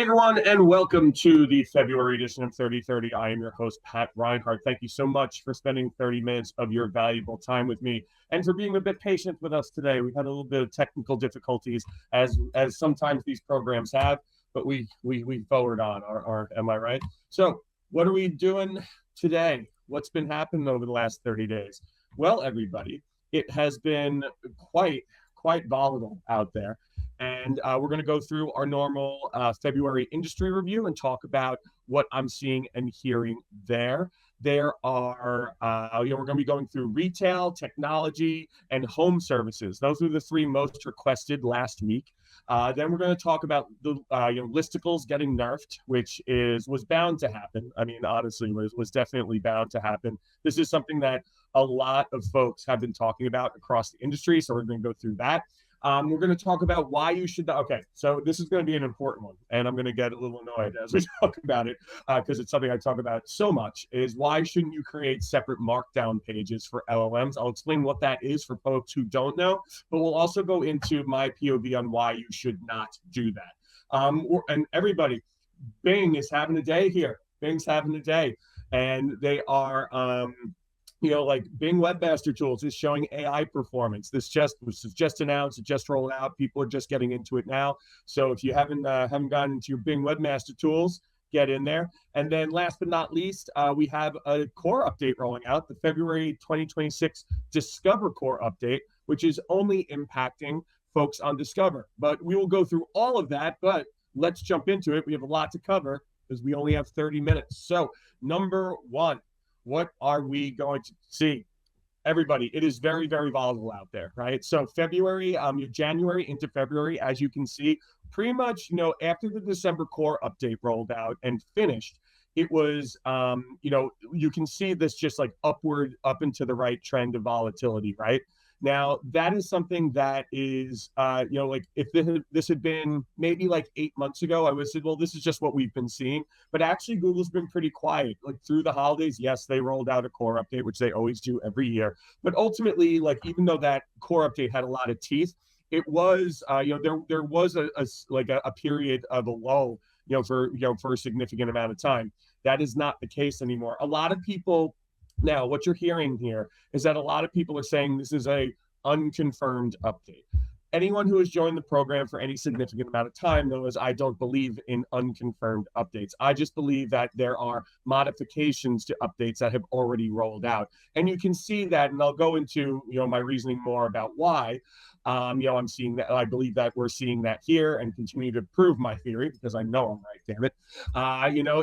everyone, and welcome to the February edition of 3030. I am your host, Pat Reinhart. Thank you so much for spending 30 minutes of your valuable time with me and for being a bit patient with us today. We had a little bit of technical difficulties, as sometimes these programs have, but we forward on. Am I right? So what are we doing today? What's been happening over the last 30 days? Well, everybody, it has been quite volatile out there. And we're going to go through our normal February industry review and talk about what I'm seeing and hearing there. There are, we're going to be going through retail, technology, and home services. Those were the three most requested last week. Then we're going to talk about the listicles getting nerfed, which was bound to happen. I mean, honestly, was definitely bound to happen. This is something that a lot of folks have been talking about across the industry, so we're going to go through that. We're going to talk about why you should. Okay, so this is going to be an important one, and I'm going to get a little annoyed as we talk about it because it's something I talk about so much. Is why shouldn't you create separate Markdown pages for LLMs? I'll explain what that is for folks who don't know, but we'll also go into my POV on why you should not do that. And everybody, Bing is having a day here. Bing's having a day, and they are. Like Bing Webmaster tools is showing AI performance. This was just announced, it just rolled out. People are just getting into it now. So if you haven't gotten into your Bing Webmaster tools, get in there. And then last but not least, we have a core update rolling out, the February 2026 Discover core update, which is only impacting folks on Discover. But we will go through all of that, but let's jump into it. We have a lot to cover because we only have 30 minutes. So number one, what are we going to see? Everybody, it is very, very volatile out there, right? So February, January into February, as you can see, pretty much, after the December core update rolled out and finished, it was, you can see this just like upward, up into the right trend of volatility, right? Now, that is something that is, like if this had been maybe like 8 months ago, I would have said, well, this is just what we've been seeing. But actually, Google's been pretty quiet. Like through the holidays, yes, they rolled out a core update, which they always do every year. But ultimately, like even though that core update had a lot of teeth, it was, there was a period of a lull, for a significant amount of time. That is not the case anymore. A lot of people. Now, what you're hearing here is that a lot of people are saying this is a unconfirmed update. Anyone who has joined the program for any significant amount of time knows I don't believe in unconfirmed updates. I just believe that there are modifications to updates that have already rolled out. And you can see that, and I'll go into, my reasoning more about why. I'm seeing that. I believe that we're seeing that here and continue to prove my theory because I know I'm right, damn it.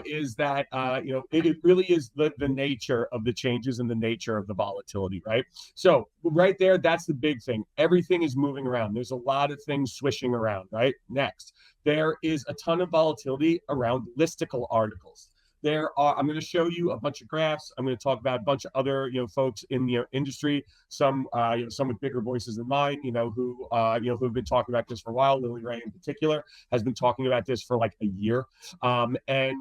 Is that, it really is the nature of the changes and the nature of the volatility, right? So right there, that's the big thing. Everything is moving around. There's a lot of things swishing around, right? Next, there is a ton of volatility around listicle articles. I'm going to show you a bunch of graphs. I'm going to talk about a bunch of other, folks in the industry, some with bigger voices than mine, who have been talking about this for a while. Lily Ray in particular has been talking about this for like a year. And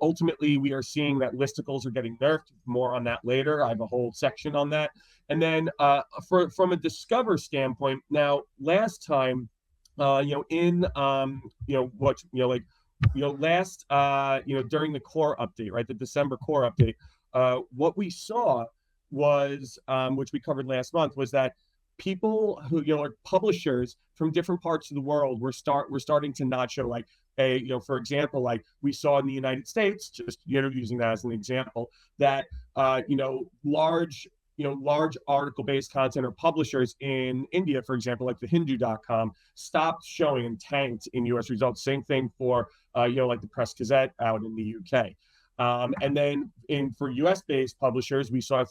ultimately we are seeing that listicles are getting nerfed. More on that later. I have a whole section on that. And then from a Discover standpoint, now last time, during the core update, right, the December core update, what we saw was, which we covered last month, was that people who, are publishers from different parts of the world were starting to not show, like, for example, like we saw in the United States, just, using that as an example, that, large article-based content or publishers in India, for example, like the Hindu.com, stopped showing and tanked in U.S. results. Same thing for, like the Press Gazette out in the U.K. And then for U.S.-based publishers, we saw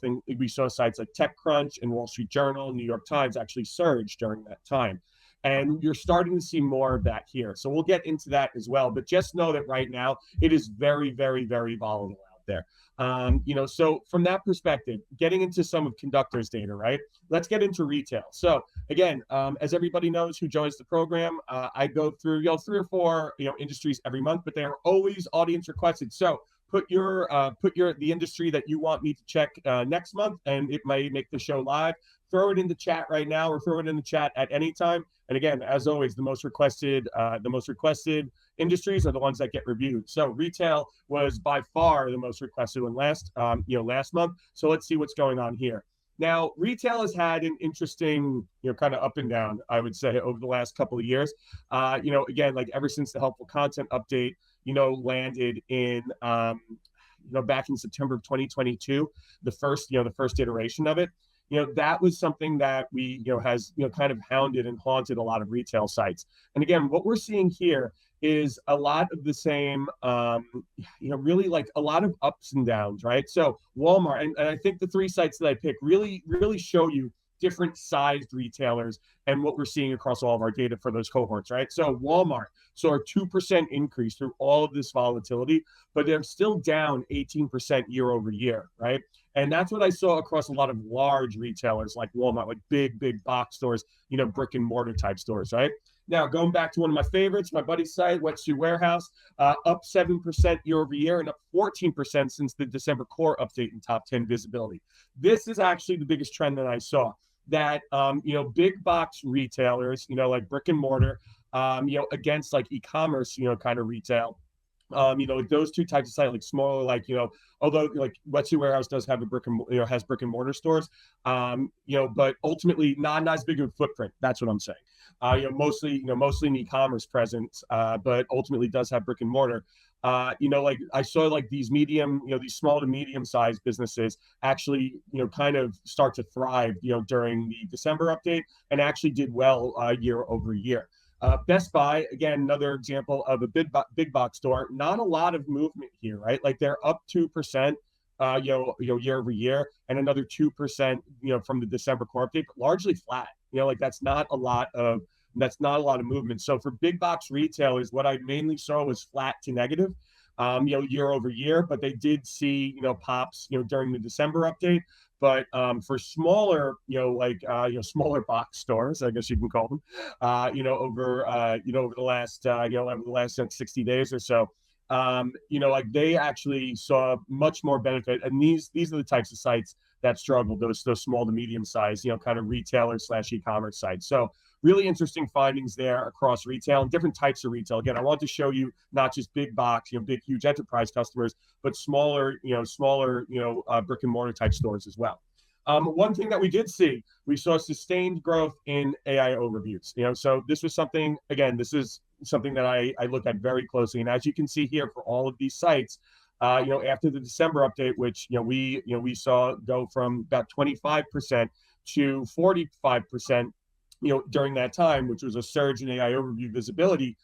sites like TechCrunch and Wall Street Journal, New York Times actually surge during that time. And you're starting to see more of that here. So we'll get into that as well. But just know that right now, it is very, very, very volatile out there. So from that perspective, getting into some of Conductor's data, right? Let's get into retail. So again, as everybody knows who joins the program, I go through 3 or 4 industries every month, but they are always audience requested. So put the industry that you want me to check next month, and it may make the show live. Throw it in the chat right now, or throw it in the chat at any time. And again, as always, the most requested industries are the ones that get reviewed. So retail was by far the most requested one last month. So let's see what's going on here. Now, retail has had an interesting, kind of up and down, I would say, over the last couple of years. Again, like ever since the helpful content update, landed in, back in September of 2022, the first iteration of it. That was something that we, has, kind of hounded and haunted a lot of retail sites. And again, what we're seeing here is a lot of the same, really like a lot of ups and downs, right? So Walmart, and I think the 3 sites that I picked really show you different sized retailers and what we're seeing across all of our data for those cohorts, right? So Walmart saw a 2% increase through all of this volatility, but they're still down 18% year over year, right? And that's what I saw across a lot of large retailers like Walmart, like big box stores, brick and mortar type stores, right? Now, going back to one of my favorites, my buddy's site, Wetsuit Warehouse, up 7% year over year and up 14% since the December core update in top 10 visibility. This is actually the biggest trend that I saw, that, big box retailers, like brick and mortar, against like e-commerce, kind of retail. Those 2 types of sites, like smaller, like, although like Wetsuit Warehouse does have has brick and mortar stores, but ultimately not as big of a footprint. That's what I'm saying. Mostly an e-commerce presence, but ultimately does have brick and mortar. Like I saw like these these small to medium sized businesses actually, kind of start to thrive, during the December update, and actually did well year over year. Best Buy, again, another example of a big box store. Not a lot of movement here, right? Like they're up 2%, year over year, and another 2%, from the December core update, but largely flat. Like that's not a lot of movement. So for big box retailers, what I mainly saw was flat to negative, year over year, but they did see, pops, during the December update. But for smaller, smaller box stores, I guess you can call them, over the last 60 days or so, like they actually saw much more benefit. And these are the types of sites that struggle, those small to medium size, kind of retailers / e-commerce sites. So really interesting findings there across retail and different types of retail. Again, I want to show you not just big box, big, huge enterprise customers, but smaller, brick and mortar type stores as well. One thing that we saw sustained growth in AI overviews. So this is something that I look at very closely. And as you can see here for all of these sites, after the December update, which, we saw go from about 25% to 45%, during that time, which was a surge in AI overview visibility,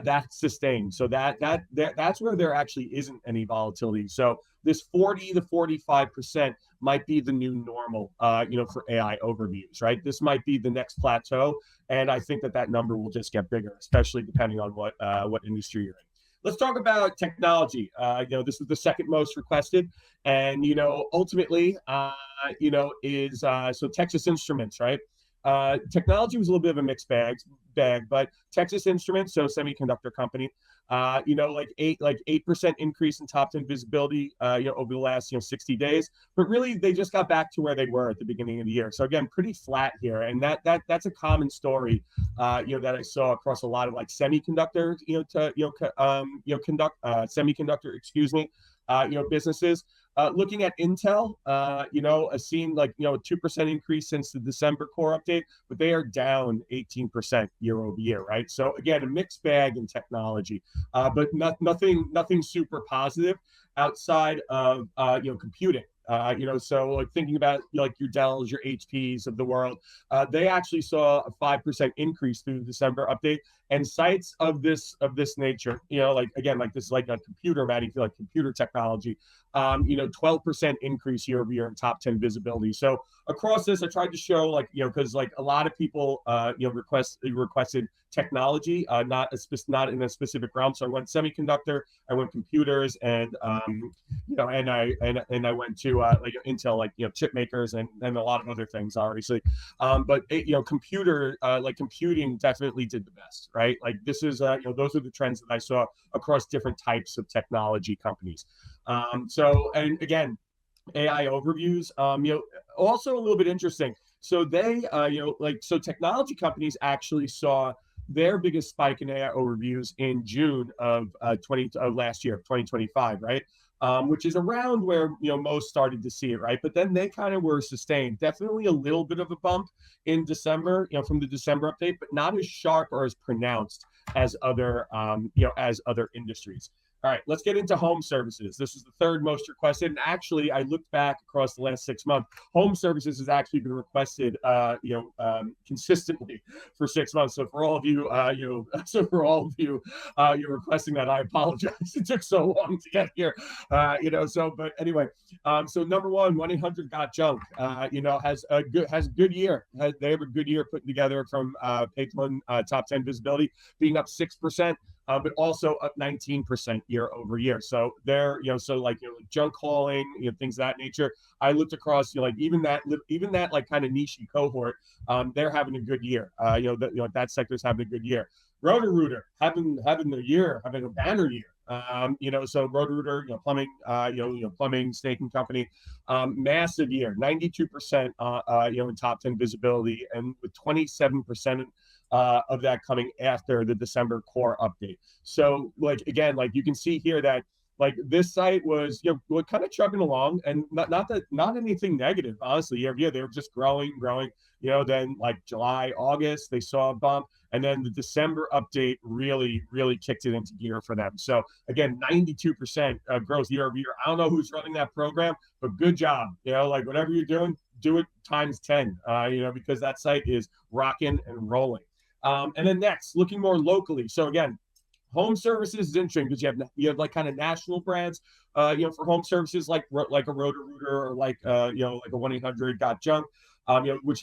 that's sustained. So that's where there actually isn't any volatility. So this 40 to 45% might be the new normal, for AI overviews, right? This might be the next plateau, and I think that number will just get bigger, especially depending on what industry you're in. Let's talk about technology. This was the second most requested, and ultimately, so Texas Instruments, right? Technology was a little bit of a mixed bag, but Texas Instruments, so semiconductor company, like 8% increase in top 10 visibility, over the last, 60 days. But really, they just got back to where they were at the beginning of the year. So again, pretty flat here, and that's a common story, that I saw across a lot of like semiconductor, businesses. Looking at Intel, seen like, a 2% increase since the December core update, but they are down 18% year over year, right? So again, a mixed bag in technology, but nothing super positive outside of, computing. So like thinking about like your Dells, your HPs of the world, they actually saw a 5% increase through the December update. And sites of this nature, like again, like this, like a computer, Maddie, like computer technology, 12% increase year over year in top 10 visibility. So across this, I tried to show like, because like a lot of people, requested technology, not in a specific realm. So I went semiconductor, I went computers, and and I went to like Intel, like chip makers, and a lot of other things, obviously. But computing definitely did the best, right? Like this is those are the trends that I saw across different types of technology companies. So, and again, AI overviews, also a little bit interesting. So they, so technology companies actually saw their biggest spike in AI overviews in June of last year, of 2025, right? Which is around where most started to see it, right? But then they kind of were sustained. Definitely a little bit of a bump in December, from the December update, but not as sharp or as pronounced as as other industries. All right, let's get into home services. This is the third most requested. And actually, I looked back across the last 6 months. Home services has actually been requested, consistently for 6 months. So for all of you, you're requesting that. I apologize. It took so long to get here. But anyway, so number one, 1-800-GOT-JUNK. Has a good year. They have a good year putting together from page one top 10 visibility, being up 6%. But also up 19% year over year. So they're, junk hauling, things of that nature. I looked across, even that like kind of niche cohort, they're having a good year. That sector's having a good year. Roto-Rooter having a banner year. So Roto-Rooter, plumbing, staking company, massive year, 92%, in top 10 visibility, and with 27% of that coming after the December core update. So again, you can see here that this site was kind of chugging along, and not anything negative, honestly. Yeah, they were just growing. Then July, August, they saw a bump, and then the December update really kicked it into gear for them. So again, 92% growth year over year. I don't know who's running that program, but good job. Whatever you're doing, do it times 10. Because that site is rocking and rolling. And then next, looking more locally. So again, home services is interesting because you have kind of national brands, for home services like a Roto-Rooter or like a 1-800-GOT-JUNK, which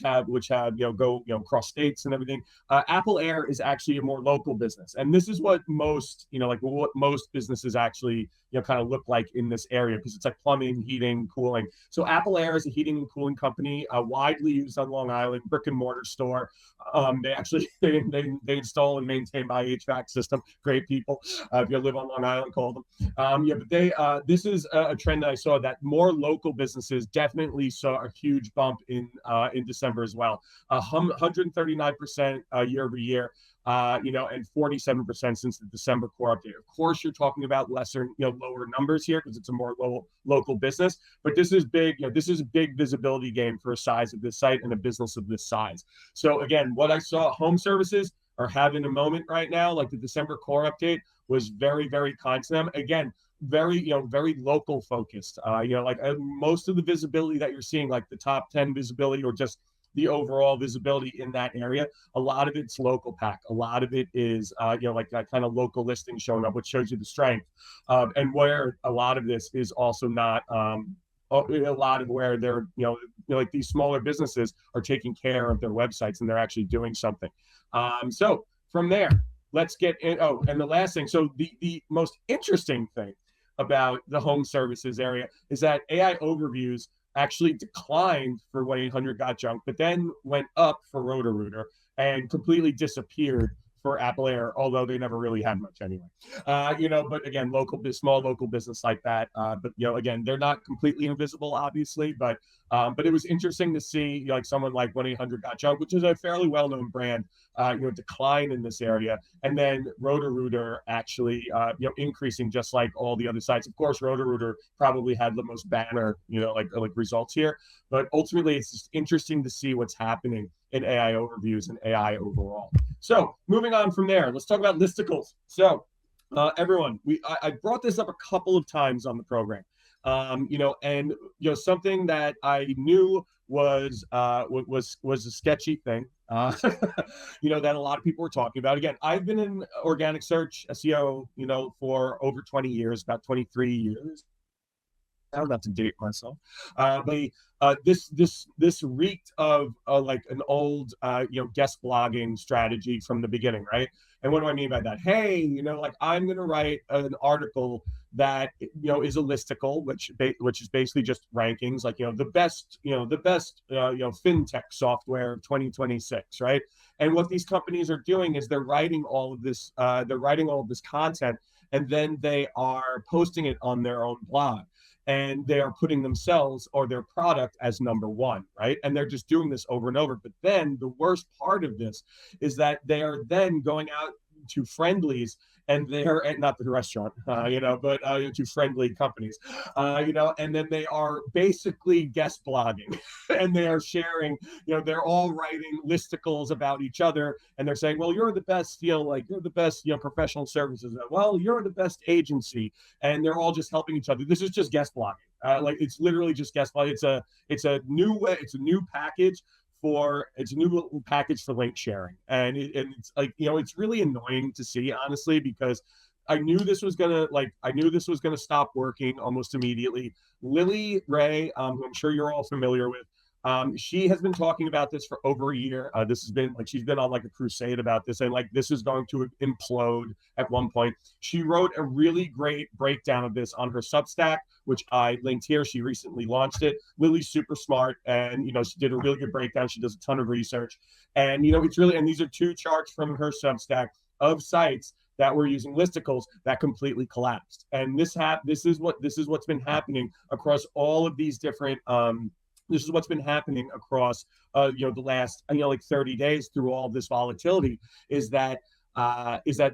have go across states and everything. Apple Air is actually a more local business, and this is what most what most businesses actually kind of look like in this area, because it's like plumbing, heating, cooling. So Apple Air is a heating and cooling company, widely used on Long Island, brick and mortar store. They actually they install and maintain my HVAC system. Great people. If you live on Long Island, call them. But this is a trend that I saw, that more local businesses definitely saw a huge bump in December as well. 139% year over year. And 47% since the December core update. Of course, you're talking about lesser, lower numbers here because it's a more local business, but this is big. This is a big visibility game for a size of this site and a business of this size. So again, what I saw, home services are having a moment right now. The December core update was very, very kind to them. Again, very local focused. Most of the visibility that you're seeing, like the top 10 visibility or just the overall visibility in that area, a lot of it's local pack. A lot of it is, that kind of local listing showing up, which shows you the strength. And where a lot of this is also not, a lot of where they're, these smaller businesses are taking care of their websites and they're actually doing something. So from there, let's get in. Oh, and the last thing. So the most interesting thing about the home services area is that AI overviews actually declined for 1-800-GOT-JUNK, but then went up for Roto-Rooter and completely disappeared for Apple Air, although they never really had much anyway. But again, small local business like that. But again, they're not completely invisible, obviously, but it was interesting to see someone like 1-800-GOT-JUNK, which is a fairly well-known brand, decline in this area, and then Roto-Rooter actually increasing just like all the other sites. Of course, Roto-Rooter probably had the most banner results here, but ultimately it's just interesting to see what's happening in AI overviews and AI overall. So moving on from there, let's talk about listicles. So everyone, I brought this up a couple of times on the program. Something that I knew was a sketchy thing, that a lot of people were talking about. Again, I've been in organic search, SEO, for over 20 years, about 23 years. not to date myself, but this reeked of like an old guest blogging strategy from the beginning, right? And what do I mean by that? Hey, like I'm going to write an article that is a listicle, which is basically just rankings, like the best fintech software of 2026, right? And what these companies are doing is they're writing all of this content, and then they are posting it on their own blog, and they are putting themselves or their product as number one, right? And they're just doing this over and over. But then the worst part of this is that they are then going out to friendlies, and they're not the restaurant, but to friendly companies, and then they are basically guest blogging and they are sharing, they're all writing listicles about each other, and they're saying, well, you're the best, you're the best, professional services. Well, you're the best agency, and they're all just helping each other. This is just guest blogging. Like it's literally just guest blogging. It's a new package for link sharing, and it's like it's really annoying to see, honestly, because I knew this was gonna stop working almost immediately. Lily Ray, who I'm sure you're all familiar with, she has been talking about this for over a year. This has been like she's been on like a crusade about this, and like this is going to implode at one point. She wrote a really great breakdown of this on her Substack, which I linked here. She recently launched it. Lily's super smart, and she did a really good breakdown. She does a ton of research, and it's really, and these are two charts from her Substack of sites that were using listicles that completely collapsed. And this is what's been happening across all of these different this is what's been happening across the last 30 days through all this volatility, is that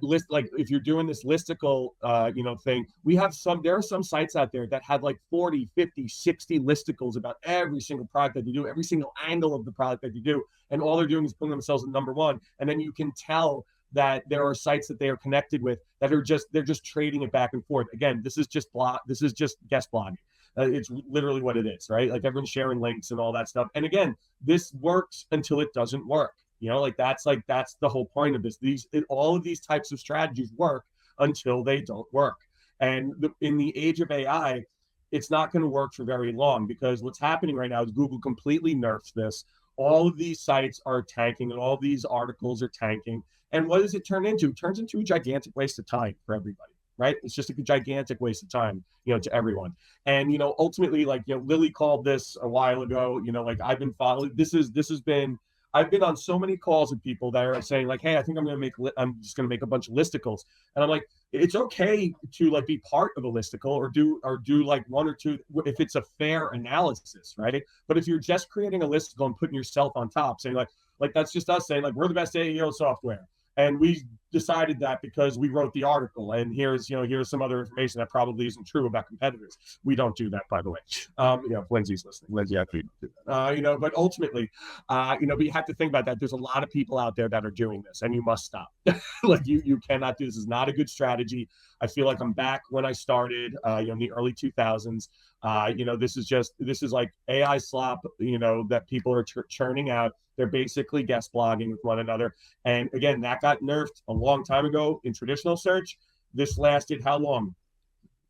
list, like if you're doing this listicle thing, there are some sites out there that have like 40, 50, 60 listicles about every single product that they do, every single angle of the product that they do, and all they're doing is putting themselves at number one. And then you can tell that there are sites that they are connected with that they're just trading it back and forth. Again, this is just guest blogging. It's literally what it is, right? Like everyone's sharing links and all that stuff. And again, this works until it doesn't work. That's the whole point of this. All of these types of strategies work until they don't work. And in the age of AI, it's not going to work for very long, because what's happening right now is Google completely nerfs this. All of these sites are tanking, and all of these articles are tanking. And what does it turn into? It turns into a gigantic waste of time for everybody, right? It's just a gigantic waste of time, to everyone. And, ultimately, like, Lily called this a while ago, like I've been following, I've been on so many calls with people that are saying like, hey, I think I'm just going to make a bunch of listicles. And I'm like, it's okay to like be part of a listicle or do like one or two if it's a fair analysis, right? But if you're just creating a listicle and putting yourself on top, saying like that's just us saying like we're the best AEO software, and we decided that because we wrote the article, and here's some other information that probably isn't true about competitors. We don't do that, by the way. If Lindsay's listening, Lindsay, actually don't do that. But ultimately, but you have to think about that. There's a lot of people out there that are doing this, and you must stop. Like you cannot do this. Is not a good strategy. I feel like I'm back when I started, in the early 2000s. This is like AI slop, that people are churning out. They're basically guest blogging with one another. And again, that got nerfed a long time ago in traditional search. This lasted how long?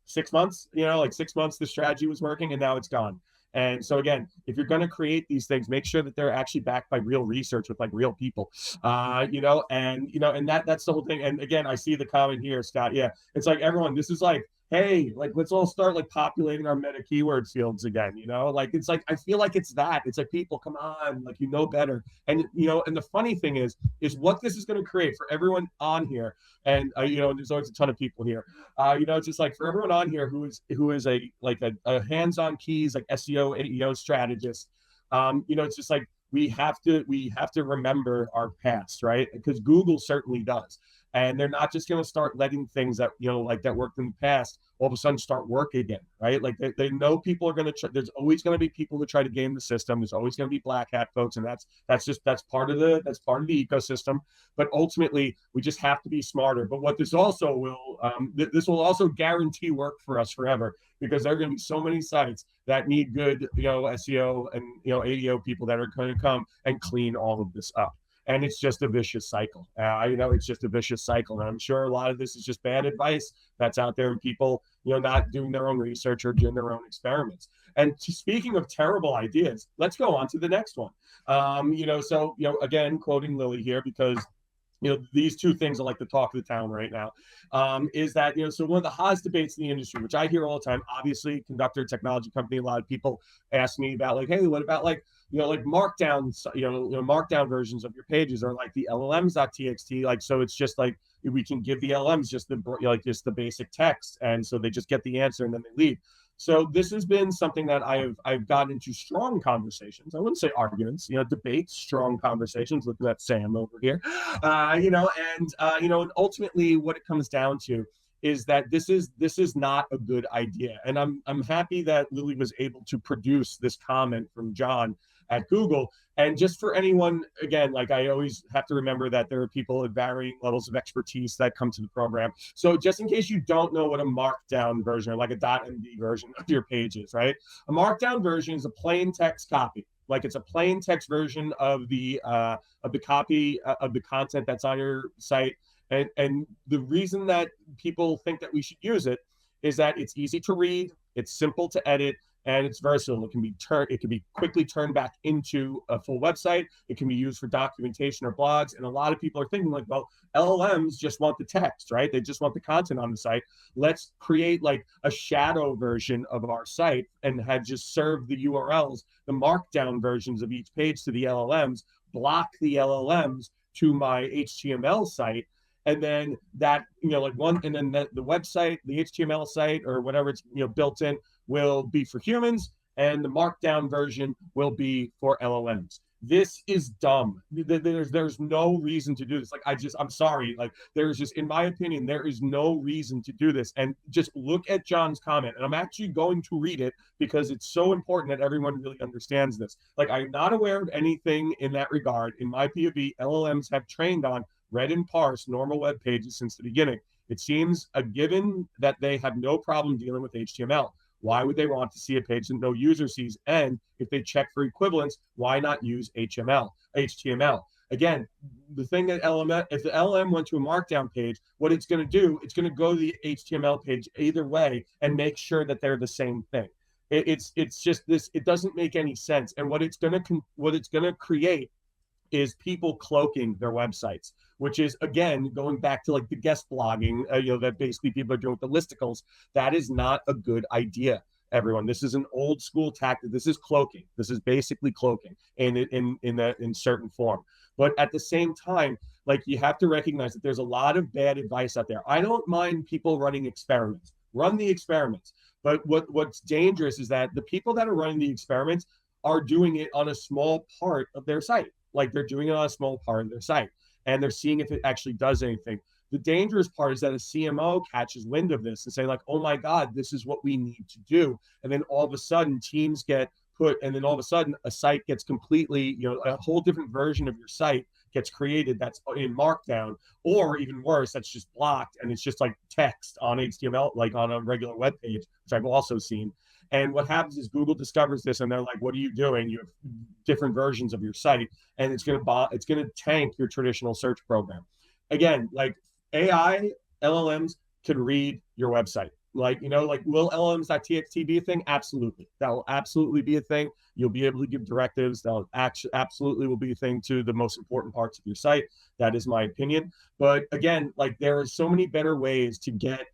6 months? 6 months the strategy was working, and now it's gone. And so again, if you're going to create these things, make sure that they're actually backed by real research with like real people, and that's the whole thing. And again, I see the comment here, Scott. Yeah, it's like everyone, this is like, hey, like let's all start like populating our meta keyword fields again. Like it's like I feel like it's like people, come on, like better. And and the funny thing is what this is going to create for everyone on here. And there's always a ton of people here. It's just like for everyone on here who is a hands-on keys like SEO, AEO strategist. It's just like we have to remember our past, right? Because Google certainly does. And they're not just going to start letting things that, that worked in the past all of a sudden start working again, right? Like they know people are going to, there's always going to be people who try to game the system. There's always going to be black hat folks. And that's part of the ecosystem. But ultimately, we just have to be smarter. But what this also will, this will also guarantee work for us forever, because there are going to be so many sites that need good, SEO and, AEO people that are going to come and clean all of this up. And it's just a vicious cycle. It's just a vicious cycle. And I'm sure a lot of this is just bad advice that's out there, and people, not doing their own research or doing their own experiments. And speaking of terrible ideas, let's go on to the next one. Again, quoting Lily here, because these two things are like the talk of the town right now, is that, so one of the hottest debates in the industry, which I hear all the time, obviously, conductor technology company, a lot of people ask me about, like, hey, what about like markdown, markdown versions of your pages, or like the LLMs.txt, like, so it's just like we can give the LLMs just the basic text, and so they just get the answer and then they leave. So this has been something that I've gotten into strong conversations. I wouldn't say arguments, debates, strong conversations. Looking at Sam over here, and ultimately what it comes down to is that this is not a good idea. And I'm happy that Lily was able to produce this comment from John at Google. And just for anyone, again, like I always have to remember that there are people at varying levels of expertise that come to the program. So just in case you don't know what a markdown version, or like a .md version of your page is, right? A markdown version is a plain text copy. Like, it's a plain text version of the copy of the content that's on your site. And the reason that people think that we should use it is that it's easy to read, it's simple to edit, and it's versatile. It can be quickly turned back into a full website. It can be used for documentation or blogs. And a lot of people are thinking like, well, LLMs just want the text, right? They just want the content on the site. Let's create like a shadow version of our site and have just serve the URLs, the markdown versions of each page to the LLMs, block the LLMs to my HTML site. And then that, the website, the HTML site, or whatever it's, built in, will be for humans, and the markdown version will be for LLMs. This is dumb. There's no reason to do this. Like, I'm sorry. Like, there's just, in my opinion, there is no reason to do this. And just look at John's comment. And I'm actually going to read it because it's so important that everyone really understands this. Like, I'm not aware of anything in that regard. In my POV, LLMs have trained on, read and parse normal web pages since the beginning. It seems a given that they have no problem dealing with HTML. Why would they want to see a page that no user sees? And if they check for equivalence, why not use HTML? Again, the thing that if the LLM went to a markdown page, what it's going to do, it's going to go to the HTML page either way and make sure that they're the same thing. It's just this. It doesn't make any sense. And what it's going to create is people cloaking their websites, which is, again, going back to like the guest blogging, that basically people are doing with the listicles. That is not a good idea, everyone. This is an old school tactic. This is cloaking. This is basically cloaking in certain form. But at the same time, like, you have to recognize that there's a lot of bad advice out there. I don't mind people running experiments. Run the experiments. But what's dangerous is that the people that are running the experiments are doing it on a small part of their site. Like, they're doing it on a small part of their site, and they're seeing if it actually does anything. The dangerous part is that a CMO catches wind of this and say like, oh my God, this is what we need to do. And then all of a sudden teams get put, and then all of a sudden a site gets completely, a whole different version of your site gets created that's in Markdown, or even worse, that's just blocked and it's just like text on HTML, like on a regular web page, which I've also seen. And what happens is Google discovers this, and they're like, "What are you doing? You have different versions of your site, and it's going to tank your traditional search program." Again, like, AI LLMs can read your website. Like, will LLMs.txt be a thing? Absolutely, that will absolutely be a thing. You'll be able to give directives. That absolutely will be a thing to the most important parts of your site. That is my opinion. But again, like, there are so many better ways to get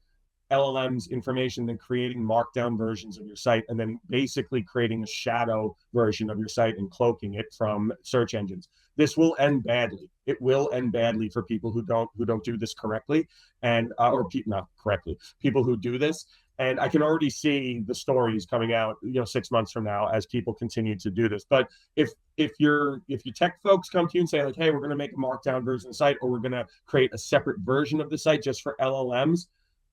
LLMs information than creating markdown versions of your site and then basically creating a shadow version of your site and cloaking it from search engines. This will end badly. It will end badly for people who don't do this correctly, and not correctly, people who do this. And I can already see the stories coming out, 6 months from now as people continue to do this. But if your tech folks come to you and say like, hey, we're going to make a markdown version of the site, or we're going to create a separate version of the site just for LLMs,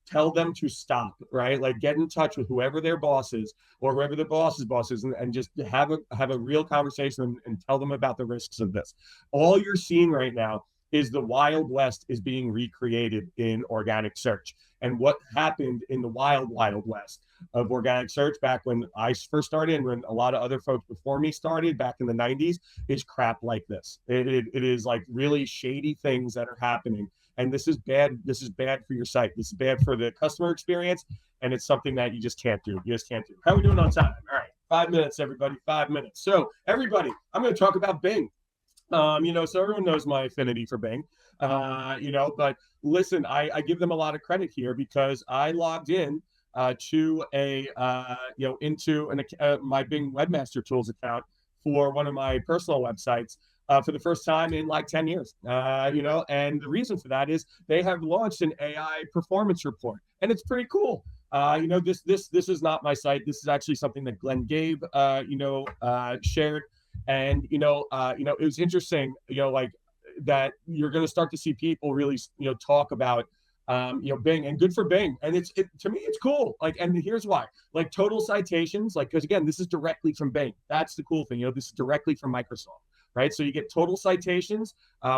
tell them to stop, right? Like, get in touch with whoever their boss is or whoever the boss's boss is, and just have a real conversation and tell them about the risks of this. All you're seeing right now is the Wild West is being recreated in organic search. And what happened in the wild West of organic search back when I first started, and when a lot of other folks before me started back in the 90s, is crap like this. It is like really shady things that are happening. And this is bad. This is bad for your site. This is bad for the customer experience. And it's something that you just can't do. You just can't do. How are we doing on time? All right. 5 minutes, everybody. 5 minutes. So everybody, I'm going to talk about Bing. So everyone knows my affinity for Bing, but listen, I give them a lot of credit here because I logged in to my Bing Webmaster Tools account for one of my personal websites for the first time in like 10 years, and the reason for that is they have launched an AI performance report, and it's pretty cool. This is not my site. This is actually something that Glenn Gabe, shared. And, it was interesting, that you're going to start to see people really, talk about, Bing, and good for Bing. And to me, it's cool. And here's why, total citations, because again, this is directly from Bing. That's the cool thing. This is directly from Microsoft, right? So you get total citations,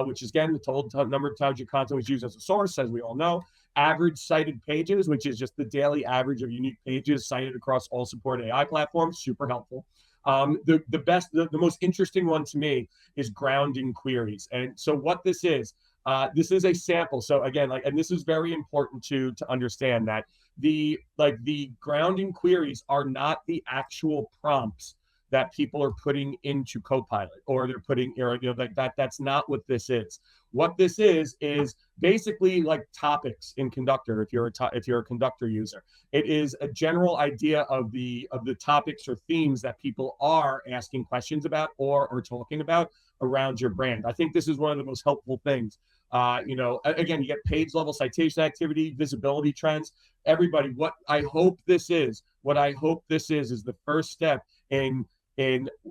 which is again, the total number of times your content was used as a source, as we all know. Average cited pages, which is just the daily average of unique pages cited across all supported AI platforms, super helpful. The most interesting one to me is grounding queries. And so what this is a sample. So again, and this is very important to understand that the grounding queries are not the actual prompts that people are putting into Copilot, or they're putting, that's not what this is. What this is basically like topics in Conductor. If you're a Conductor user, it is a general idea of the topics or themes that people are asking questions about or talking about around your brand. I think this is one of the most helpful things. Again, you get page level citation activity, visibility trends. Everybody, what I hope this is the first step in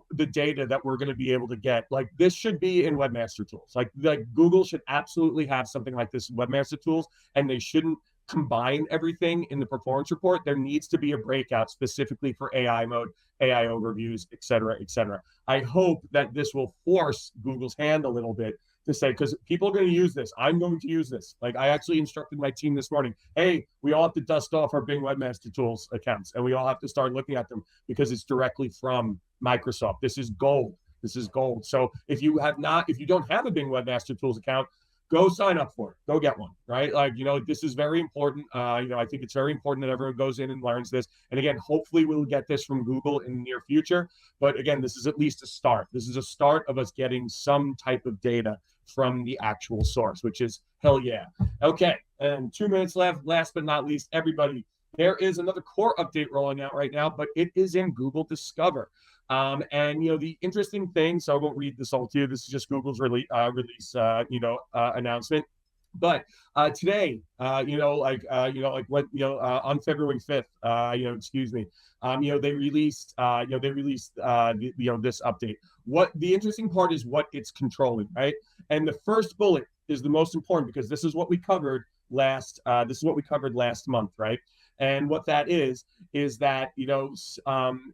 the data that we're going to be able to get. This should be in Webmaster Tools. Like Google should absolutely have something like this in Webmaster Tools, and they shouldn't combine everything in the performance report. There needs to be a breakout specifically for AI mode, AI overviews, et cetera, et cetera. I hope that this will force Google's hand a little bit to say, because people are going to use this. I'm going to use this. I actually instructed my team this morning, hey, we all have to dust off our Bing Webmaster Tools accounts, and we all have to start looking at them because it's directly from Microsoft. This is gold. This is gold. So if you don't have a Bing Webmaster Tools account, go sign up for it. Go get one, right? This is very important. I think it's very important that everyone goes in and learns this. And again, hopefully we'll get this from Google in the near future. But again, this is at least a start. This is a start of us getting some type of data from the actual source, which is hell yeah. Okay, and 2 minutes left. Last but not least, everybody, there is another core update rolling out right now, but it is in Google Discover. The interesting thing, so I won't read this all to you. This is just Google's release announcement. But today, on February 5th, they released, this update. What the interesting part is what it's controlling, right? And the first bullet is the most important because this is what we covered last month, right? And what that is that,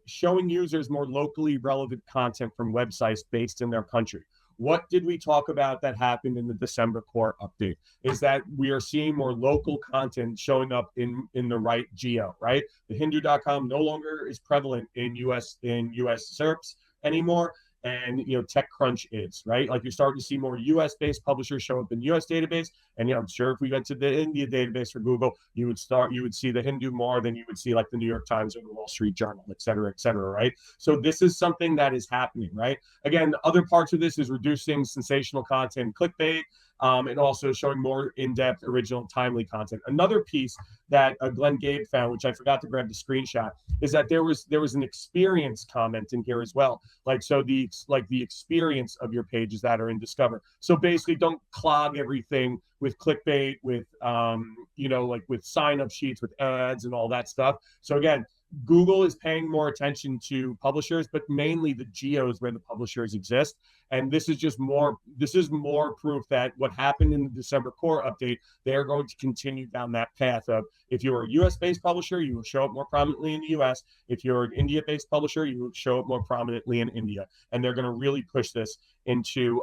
showing users more locally relevant content from websites based in their country. What did we talk about that happened in the December core update? Is that we are seeing more local content showing up in the right geo, right? The Hindu.com no longer is prevalent in US SERPs anymore. And TechCrunch is, right? You're starting to see more US-based publishers show up in US database. And I'm sure if we went to the India database for Google, you would see the Hindu more than you would see the New York Times or the Wall Street Journal, et cetera, right? So this is something that is happening, right? Again, the other parts of this is reducing sensational content, clickbait, and also showing more in-depth, original, timely content. Another piece that Glenn Gabe found, which I forgot to grab the screenshot, is that there was an experience comment in here as well. The experience of your pages that are in Discover. So basically, don't clog everything with clickbait, with with sign-up sheets, with ads, and all that stuff. So again, Google is paying more attention to publishers, but mainly the geos where the publishers exist. And this is more proof that what happened in the December core update, they're going to continue down that path of, if you're a US-based publisher, you will show up more prominently in the US. If you're an India-based publisher, you will show up more prominently in India. And they're going to really push this into,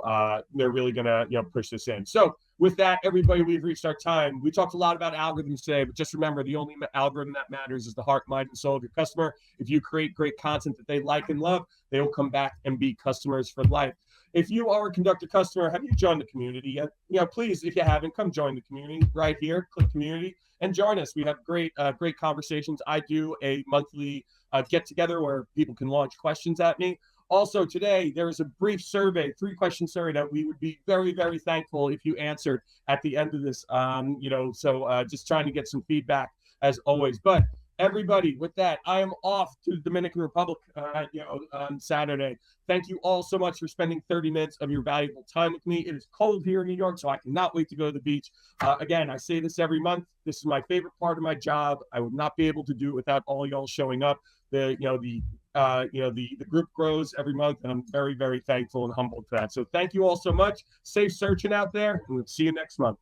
push this in. So with that, everybody, we've reached our time. We talked a lot about algorithms today, but just remember, the only algorithm that matters is the heart, mind, and soul of your customer. If you create great content that they like and love, they will come back and be customers for life. If you are a Conductor customer, have you joined the community yet? Please, if you haven't, come join the community right here. Click community and join us. We have great conversations. I do a monthly get together where people can launch questions at me. Also today, there is a brief survey, 3-question survey that we would be very, very thankful if you answered at the end of this. Just trying to get some feedback as always. But everybody, with that, I am off to the Dominican Republic on Saturday. Thank you all so much for spending 30 minutes of your valuable time with me. It is cold here in New York, so I cannot wait to go to the beach. Again, I say this every month. This is my favorite part of my job. I would not be able to do it without all y'all showing up. The group grows every month, and I'm very, very thankful and humbled for that. So thank you all so much. Safe searching out there, and we'll see you next month.